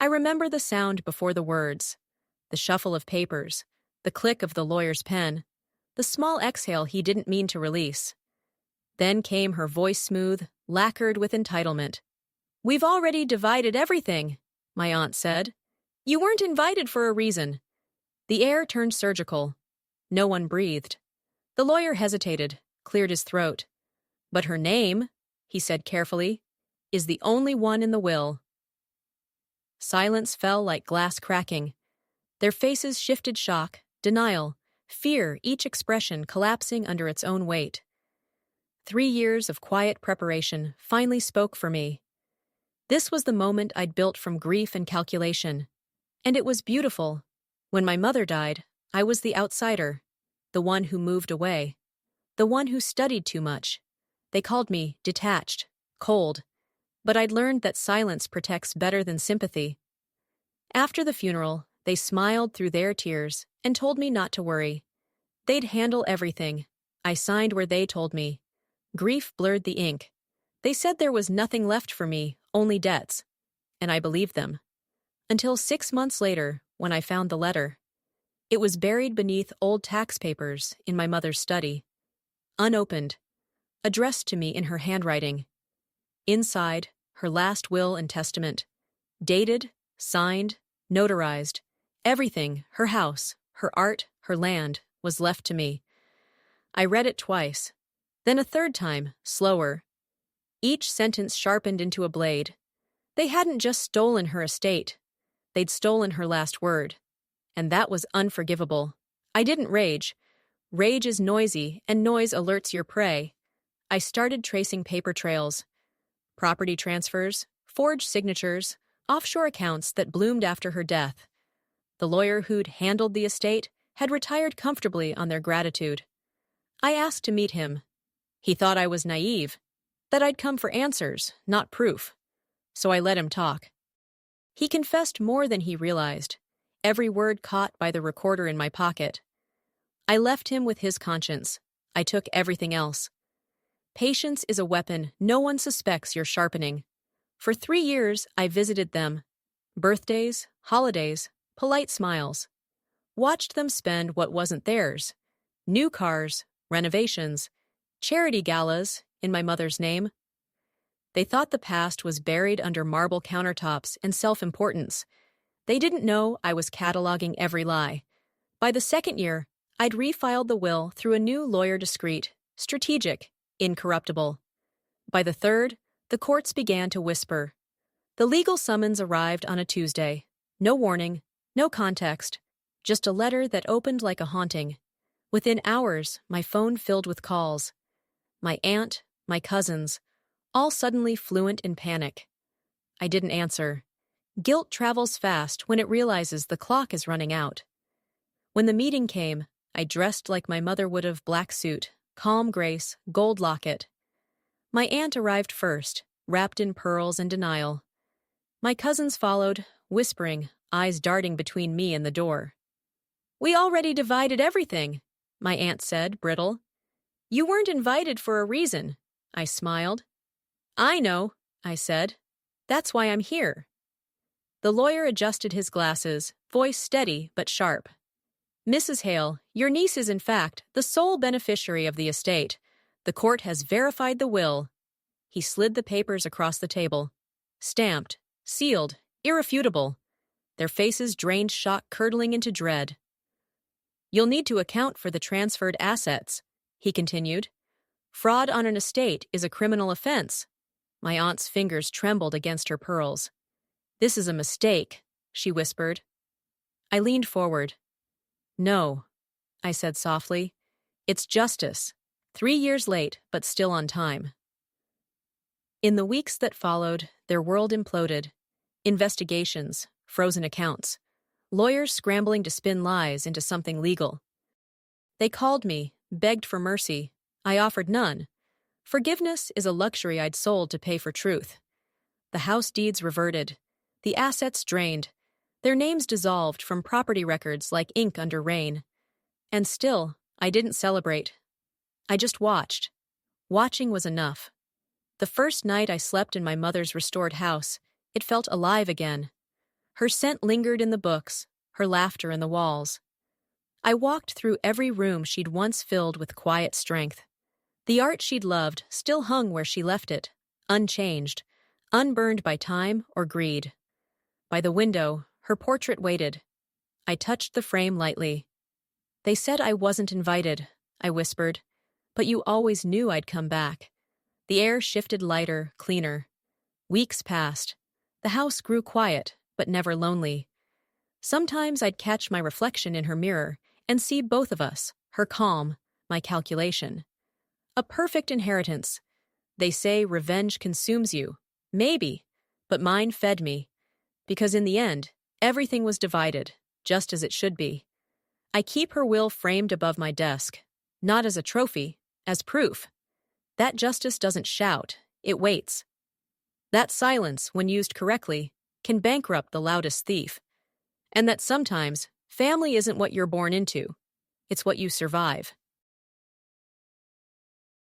I remember the sound before the words, the shuffle of papers, the click of the lawyer's pen, the small exhale he didn't mean to release. Then came her voice smooth, lacquered with entitlement. "We've already divided everything," my aunt said. "You weren't invited for a reason." The air turned surgical. No one breathed. The lawyer hesitated, cleared his throat. "But her name," he said carefully, "is the only one in the will." Silence fell like glass cracking. Their faces shifted shock, denial, fear, each expression collapsing under its own weight. 3 years of quiet preparation finally spoke for me. This was the moment I'd built from grief and calculation. And it was beautiful. When my mother died, I was the outsider, the one who moved away, the one who studied too much. They called me detached, cold, but I'd learned that silence protects better than sympathy. After the funeral, they smiled through their tears and told me not to worry. They'd handle everything. I signed where they told me. Grief blurred the ink. They said there was nothing left for me, only debts. And I believed them. Until 6 months later, when I found the letter. It was buried beneath old tax papers in my mother's study. Unopened. Addressed to me in her handwriting. Inside, her last will and testament. Dated, signed, notarized. Everything, her house, her art, her land, was left to me. I read it twice. Then a third time, slower. Each sentence sharpened into a blade. They hadn't just stolen her estate. They'd stolen her last word. And that was unforgivable. I didn't rage. Rage is noisy, and noise alerts your prey. I started tracing paper trails. Property transfers, forged signatures, offshore accounts that bloomed after her death. The lawyer who'd handled the estate had retired comfortably on their gratitude. I asked to meet him. He thought I was naive, that I'd come for answers, not proof. So I let him talk. He confessed more than he realized, every word caught by the recorder in my pocket. I left him with his conscience. I took everything else. Patience is a weapon no one suspects you're sharpening. For 3 years, I visited them. Birthdays, holidays, polite smiles. Watched them spend what wasn't theirs. New cars, renovations, charity galas in my mother's name. They thought the past was buried under marble countertops and self-importance. They didn't know I was cataloging every lie. By the second year, I'd refiled the will through a new lawyer, discreet, strategic, incorruptible. By the third, the courts began to whisper. The legal summons arrived on a Tuesday. No warning, no context, just a letter that opened like a haunting. Within hours, my phone filled with calls. My aunt, my cousins, all suddenly fluent in panic. I didn't answer. Guilt travels fast when it realizes the clock is running out. When the meeting came, I dressed like my mother would have, black suit, calm grace, gold locket. My aunt arrived first, wrapped in pearls and denial. My cousins followed, whispering, eyes darting between me and the door. "We already divided everything," my aunt said, brittle. "You weren't invited for a reason," I smiled. "I know," I said. "That's why I'm here." The lawyer adjusted his glasses, voice steady but sharp. "Mrs. Hale, your niece is in fact the sole beneficiary of the estate. The court has verified the will." He slid the papers across the table. Stamped, sealed, irrefutable. Their faces drained shock curdling into dread. "You'll need to account for the transferred assets," he continued. "Fraud on an estate is a criminal offense." My aunt's fingers trembled against her pearls. "This is a mistake," she whispered. I leaned forward. "No," I said softly. "It's justice. 3 years late, but still on time." In the weeks that followed, their world imploded. Investigations, frozen accounts, lawyers scrambling to spin lies into something legal. They called me, begged for mercy. I offered none. Forgiveness is a luxury I'd sold to pay for truth. The house deeds reverted. The assets drained. Their names dissolved from property records like ink under rain. And still, I didn't celebrate. I just watched. Watching was enough. The first night I slept in my mother's restored house, it felt alive again. Her scent lingered in the books, her laughter in the walls. I walked through every room she'd once filled with quiet strength. The art she'd loved still hung where she left it, unchanged, unburned by time or greed. By the window, her portrait waited. I touched the frame lightly. "They said I wasn't invited," I whispered, "but you always knew I'd come back." The air shifted lighter, cleaner. Weeks passed. The house grew quiet, but never lonely. Sometimes I'd catch my reflection in her mirror and see both of us, her calm, my calculation. A perfect inheritance. They say revenge consumes you. Maybe, but mine fed me. Because in the end, everything was divided, just as it should be. I keep her will framed above my desk, not as a trophy, as proof. That justice doesn't shout, it waits. That silence, when used correctly, can bankrupt the loudest thief. And that sometimes, family isn't what you're born into, it's what you survive.